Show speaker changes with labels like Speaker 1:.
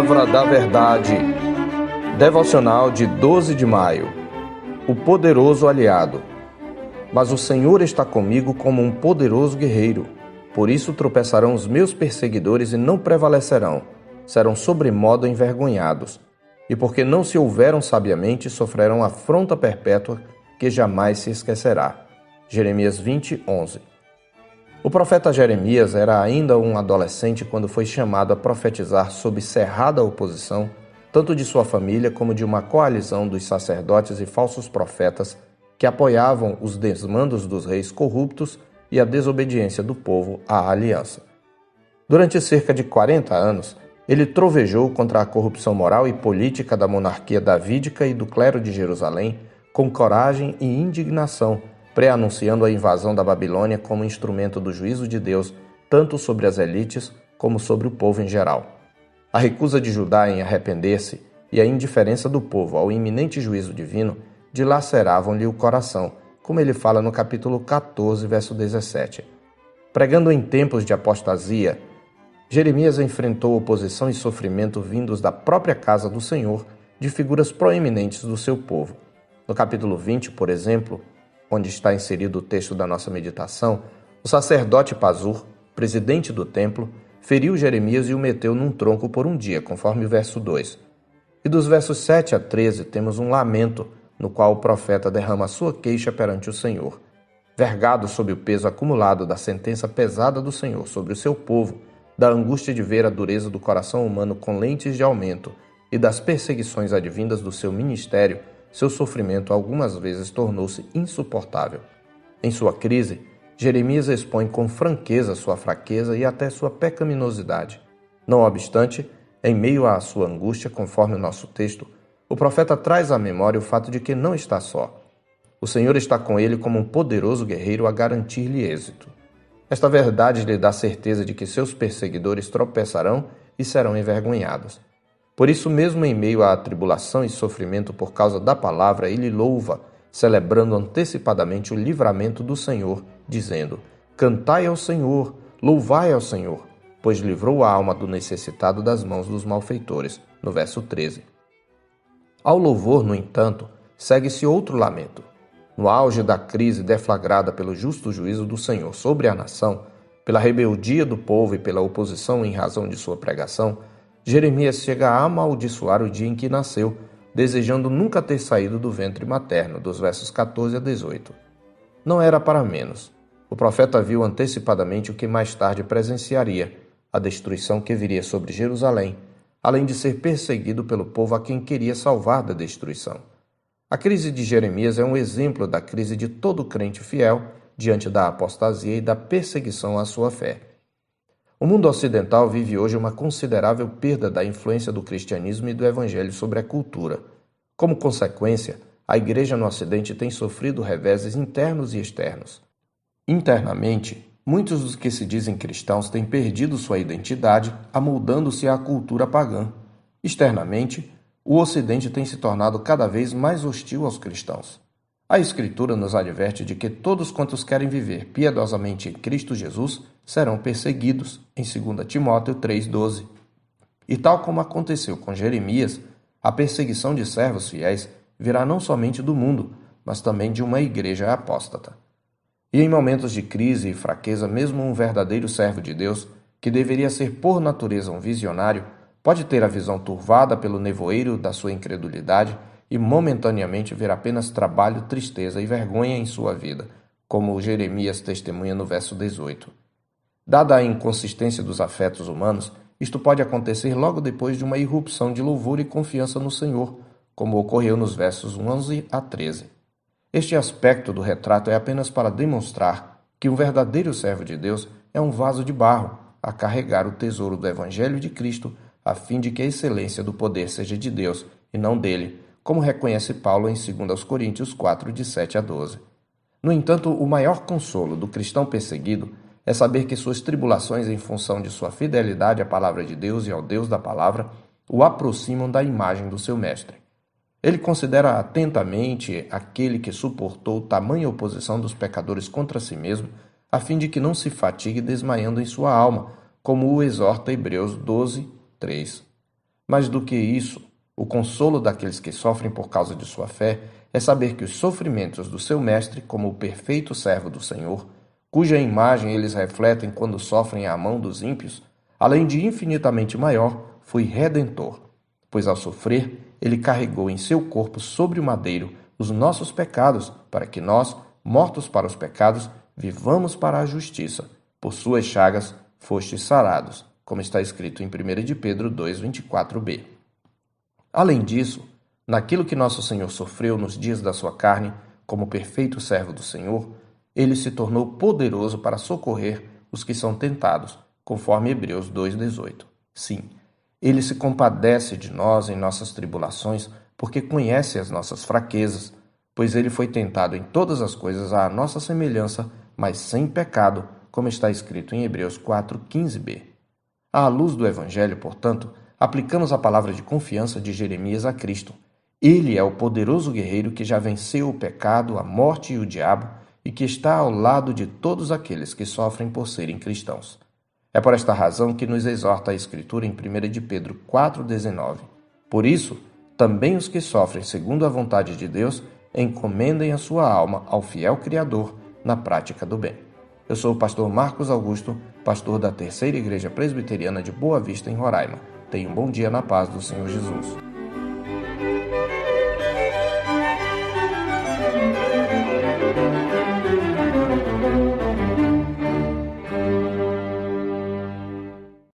Speaker 1: Palavra da Verdade. Devocional de 12 de maio. O poderoso aliado. Mas o Senhor está comigo como um poderoso guerreiro. Por isso tropeçarão os meus perseguidores e não prevalecerão. Serão sobremodo envergonhados. E porque não se houveram sabiamente, sofrerão afronta perpétua que jamais se esquecerá. Jeremias 20, 11. O profeta Jeremias era ainda um adolescente quando foi chamado a profetizar sob cerrada oposição, tanto de sua família como de uma coalizão dos sacerdotes e falsos profetas que apoiavam os desmandos dos reis corruptos e a desobediência do povo à aliança. Durante cerca de 40 anos, ele trovejou contra a corrupção moral e política da monarquia davídica e do clero de Jerusalém com coragem e indignação, pré-anunciando a invasão da Babilônia como instrumento do juízo de Deus, tanto sobre as elites como sobre o povo em geral. A recusa de Judá em arrepender-se e a indiferença do povo ao iminente juízo divino dilaceravam-lhe o coração, como ele fala no capítulo 14, verso 17. Pregando em tempos de apostasia, Jeremias enfrentou oposição e sofrimento vindos da própria casa do Senhor, de figuras proeminentes do seu povo. No capítulo 20, por exemplo, onde está inserido o texto da nossa meditação, o sacerdote Pazur, presidente do templo, feriu Jeremias e o meteu num tronco por um dia, conforme o verso 2. E dos versos 7 a 13 temos um lamento, no qual o profeta derrama sua queixa perante o Senhor. Vergado sob o peso acumulado da sentença pesada do Senhor sobre o seu povo, da angústia de ver a dureza do coração humano com lentes de aumento e das perseguições advindas do seu ministério, seu sofrimento algumas vezes tornou-se insuportável. Em sua crise, Jeremias expõe com franqueza sua fraqueza e até sua pecaminosidade. Não obstante, em meio à sua angústia, conforme o nosso texto, o profeta traz à memória o fato de que não está só. O Senhor está com ele como um poderoso guerreiro a garantir-lhe êxito. Esta verdade lhe dá certeza de que seus perseguidores tropeçarão e serão envergonhados. Por isso, mesmo em meio à tribulação e sofrimento por causa da palavra, ele louva, celebrando antecipadamente o livramento do Senhor, dizendo: Cantai ao Senhor, louvai ao Senhor, pois livrou a alma do necessitado das mãos dos malfeitores. No verso 13. Ao louvor, no entanto, segue-se outro lamento. No auge da crise deflagrada pelo justo juízo do Senhor sobre a nação, pela rebeldia do povo e pela oposição em razão de sua pregação, Jeremias chega a amaldiçoar o dia em que nasceu, desejando nunca ter saído do ventre materno, dos versos 14 a 18. Não era para menos. O profeta viu antecipadamente o que mais tarde presenciaria, a destruição que viria sobre Jerusalém, além de ser perseguido pelo povo a quem queria salvar da destruição. A crise de Jeremias é um exemplo da crise de todo crente fiel diante da apostasia e da perseguição à sua fé. O mundo ocidental vive hoje uma considerável perda da influência do cristianismo e do evangelho sobre a cultura. Como consequência, a igreja no Ocidente tem sofrido reveses internos e externos. Internamente, muitos dos que se dizem cristãos têm perdido sua identidade, amoldando-se à cultura pagã. Externamente, o Ocidente tem se tornado cada vez mais hostil aos cristãos. A Escritura nos adverte de que todos quantos querem viver piedosamente em Cristo Jesus serão perseguidos, em 2 Timóteo 3,12. E tal como aconteceu com Jeremias, a perseguição de servos fiéis virá não somente do mundo, mas também de uma igreja apóstata. E em momentos de crise e fraqueza, mesmo um verdadeiro servo de Deus, que deveria ser por natureza um visionário, pode ter a visão turvada pelo nevoeiro da sua incredulidade e momentaneamente ver apenas trabalho, tristeza e vergonha em sua vida, como Jeremias testemunha no verso 18. Dada a inconsistência dos afetos humanos, isto pode acontecer logo depois de uma irrupção de louvor e confiança no Senhor, como ocorreu nos versos 11 a 13. Este aspecto do retrato é apenas para demonstrar que um verdadeiro servo de Deus é um vaso de barro a carregar o tesouro do Evangelho de Cristo, a fim de que a excelência do poder seja de Deus e não dele, como reconhece Paulo em 2 Coríntios 4, de 7 a 12. No entanto, o maior consolo do cristão perseguido é saber que suas tribulações em função de sua fidelidade à palavra de Deus e ao Deus da palavra o aproximam da imagem do seu mestre. Ele considera atentamente aquele que suportou tamanha oposição dos pecadores contra si mesmo, a fim de que não se fatigue desmaiando em sua alma, como o exorta Hebreus 12, 3. Mais do que isso, o consolo daqueles que sofrem por causa de sua fé é saber que os sofrimentos do seu Mestre, como o perfeito servo do Senhor, cuja imagem eles refletem quando sofrem à mão dos ímpios, além de infinitamente maior, foi redentor, pois ao sofrer, ele carregou em seu corpo sobre o madeiro os nossos pecados, para que nós, mortos para os pecados, vivamos para a justiça. Por suas chagas fostes sarados, como está escrito em 1 de Pedro 2:24b. Além disso, naquilo que nosso Senhor sofreu nos dias da sua carne, como perfeito servo do Senhor, ele se tornou poderoso para socorrer os que são tentados, conforme Hebreus 2:18. Sim, ele se compadece de nós em nossas tribulações, porque conhece as nossas fraquezas, pois ele foi tentado em todas as coisas à nossa semelhança, mas sem pecado, como está escrito em Hebreus 4:15b. À luz do Evangelho, portanto, aplicamos a palavra de confiança de Jeremias a Cristo. Ele é o poderoso guerreiro que já venceu o pecado, a morte e o diabo e que está ao lado de todos aqueles que sofrem por serem cristãos. É por esta razão que nos exorta a Escritura em 1 de Pedro 4:19. Por isso, também os que sofrem segundo a vontade de Deus encomendem a sua alma ao fiel Criador na prática do bem. Eu sou o pastor Marcos Augusto, pastor da Terceira Igreja Presbiteriana de Boa Vista, em Roraima. Tenha um bom dia na paz do Senhor Jesus.